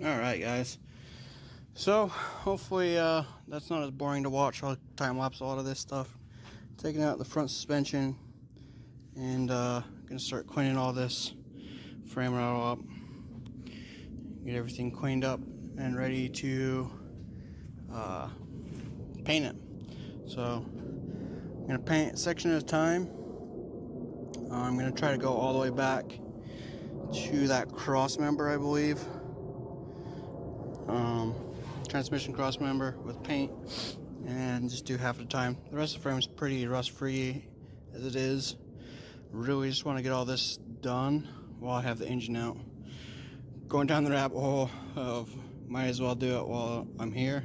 Alright guys, so hopefully that's not as boring to watch. I'll time lapse a lot of this stuff. Taking out the front suspension and gonna start cleaning all this frame rail up, get everything cleaned up and ready to paint it. So I'm gonna paint a section at a time. I'm gonna try to go all the way back to that cross member, I believe. Transmission cross member with paint, and just do half the time. The rest of the frame is pretty rust free as it is. Really just want to get all this done while I have the engine out. Going down the rabbit hole of might as well do it while I'm here.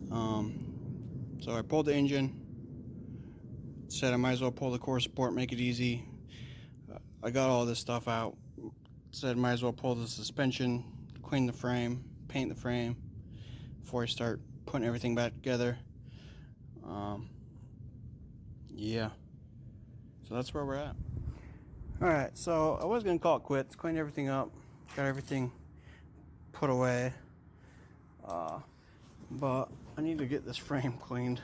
So I pulled the engine, said I might as well pull the core support, make it easy. I got all this stuff out, said might as well pull the suspension, clean the frame, paint the frame before I start putting everything back together. Yeah, so that's where we're at. Alright, so I was gonna call it quits, clean everything up, got everything put away, but I need to get this frame cleaned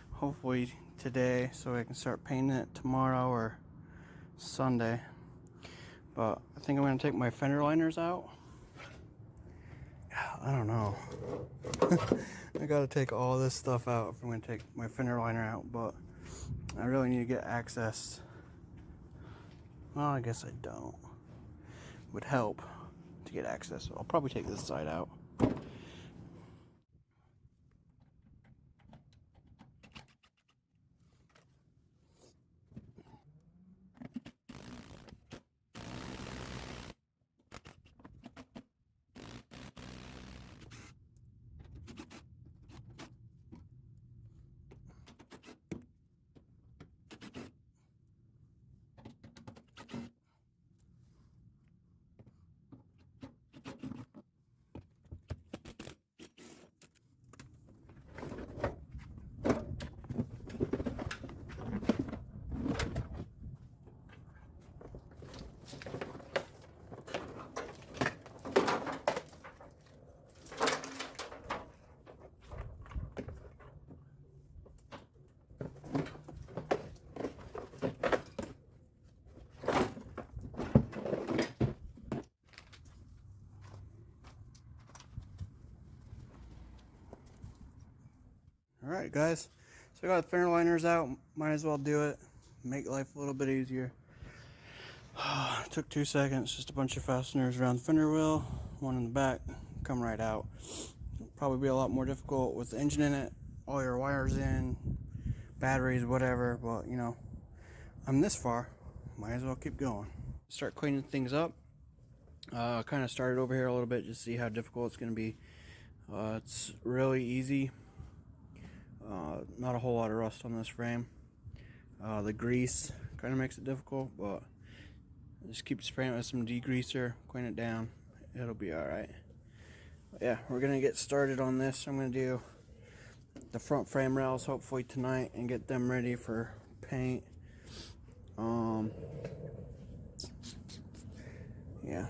hopefully today so I can start painting it tomorrow or Sunday. But I think I'm gonna take my fender liners out. I don't know. I gotta take all this stuff out if I'm gonna take my fender liner out, but I really need to get access. Well, I guess I don't. Would help to get access. So I'll probably take this side out. Alright guys, so I got the fender liners out, might as well do it, make life a little bit easier. It took 2 seconds, just a bunch of fasteners around the fender wheel, one in the back, come right out. It'll probably be a lot more difficult with the engine in it, all your wires in, batteries, whatever, but you know, I'm this far, might as well keep going. Start cleaning things up. Kind of started over here a little bit, just see how difficult it's going to be. It's really easy. Not a whole lot of rust on this frame. The grease kind of makes it difficult, but just keep spraying it with some degreaser, clean it down, it'll be alright. Yeah, we're gonna get started on this. I'm gonna do the front frame rails hopefully tonight and get them ready for paint. Yeah,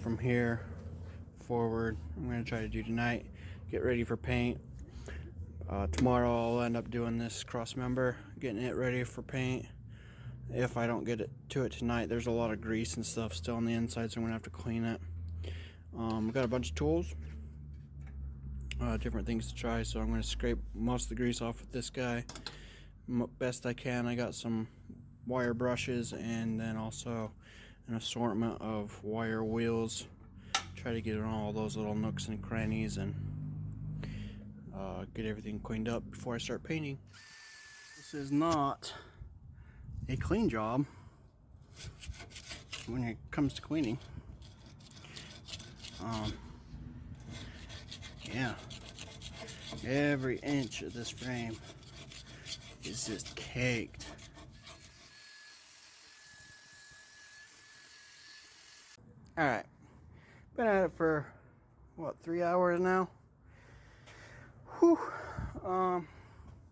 from here forward I'm gonna try to do tonight, get ready for paint. Tomorrow I'll end up doing this cross member, getting it ready for paint. If I don't get it to it tonight, there's a lot of grease and stuff still on the inside, so I'm gonna have to clean it. I've got a bunch of tools, different things to try, so I'm gonna scrape most of the grease off with this guy best I can. I got some wire brushes and then also an assortment of wire wheels. Try to get in all those little nooks and crannies and get everything cleaned up before I start painting. This is not a clean job when it comes to cleaning. Yeah, every inch of this frame is just caked. Alright, been at it for what, 3 hours now? Whew.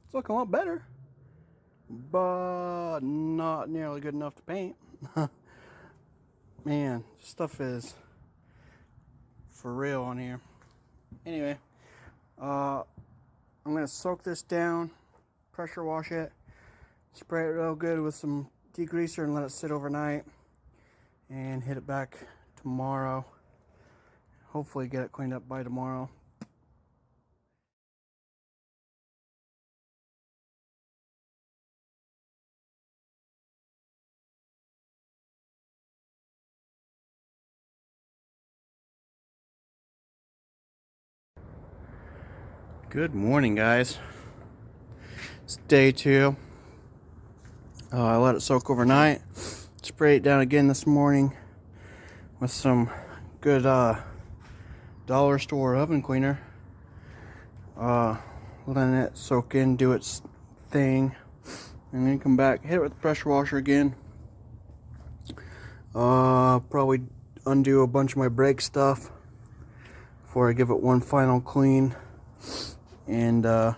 It's looking a lot better, but not nearly good enough to paint. Man, stuff is for real on here. Anyway, I'm gonna soak this down, pressure wash it, spray it real good with some degreaser and let it sit overnight, and hit it back tomorrow. Hopefully get it cleaned up by tomorrow. Good morning, guys. It's day 2. I let it soak overnight. Sprayed it down again this morning with some good dollar store oven cleaner. Letting it soak in, do its thing, and then come back, hit it with the pressure washer again. Probably undo a bunch of my brake stuff before I give it one final clean, and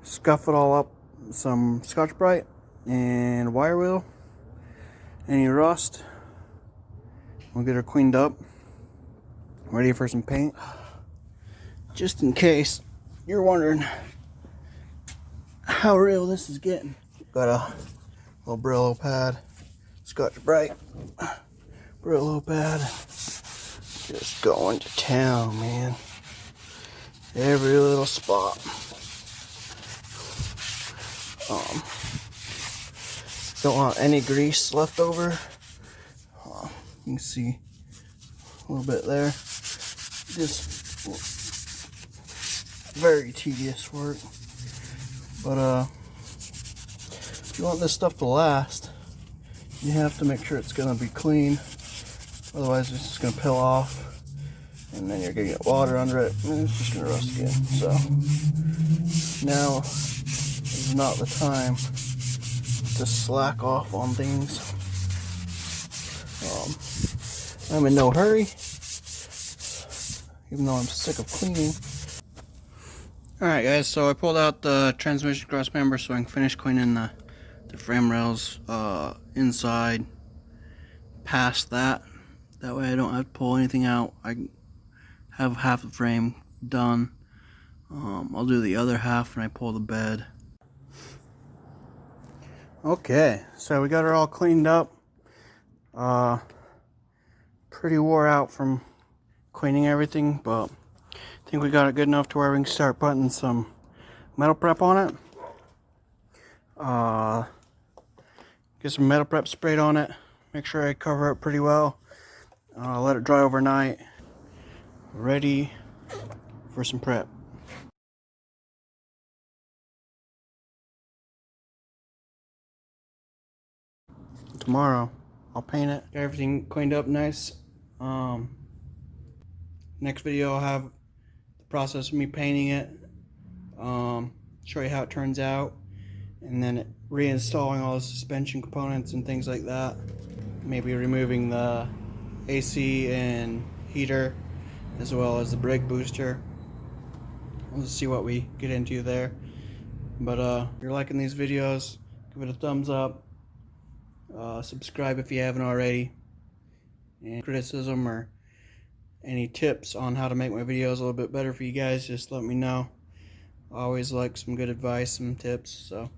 scuff it all up with some Scotch-Brite and wire wheel. Any rust, we'll get her cleaned up, ready for some paint. Just in case you're wondering how real this is getting, got a little Brillo pad, Scotch-Brite Brillo pad, just going to town, man. Every little spot. Don't want any grease left over. You can see a little bit there. Just very tedious work. But if you want this stuff to last, you have to make sure it's gonna be clean. Otherwise it's just gonna peel off, and then you're gonna get water under it, and it's just gonna rust again. So now is not the time to slack off on things. I'm in no hurry, even though I'm sick of cleaning. Alright guys, so I pulled out the transmission cross member so I can finish cleaning the frame rails inside past that. That way I don't have to pull anything out. I have half the frame done. I'll do the other half when I pull the bed. Okay, so we got her all cleaned up. Pretty wore out from cleaning everything, but I think we got it good enough to where we can start putting some metal prep on it. Get some metal prep sprayed on it. Make sure I cover it pretty well. Let it dry overnight. Ready for some prep. Tomorrow I'll paint it. Got everything cleaned up nice. Next video I'll have the process of me painting it. Show you how it turns out, and then reinstalling all the suspension components and things like that. Maybe removing the AC and heater as well as the brake booster. We'll see what we get into there. But if you're liking these videos, give it a thumbs up. Subscribe if you haven't already. And criticism or any tips on how to make my videos a little bit better for you guys, just let me know. I always like some good advice, some tips, so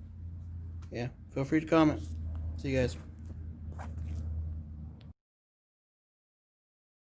yeah, feel free to comment. See you guys.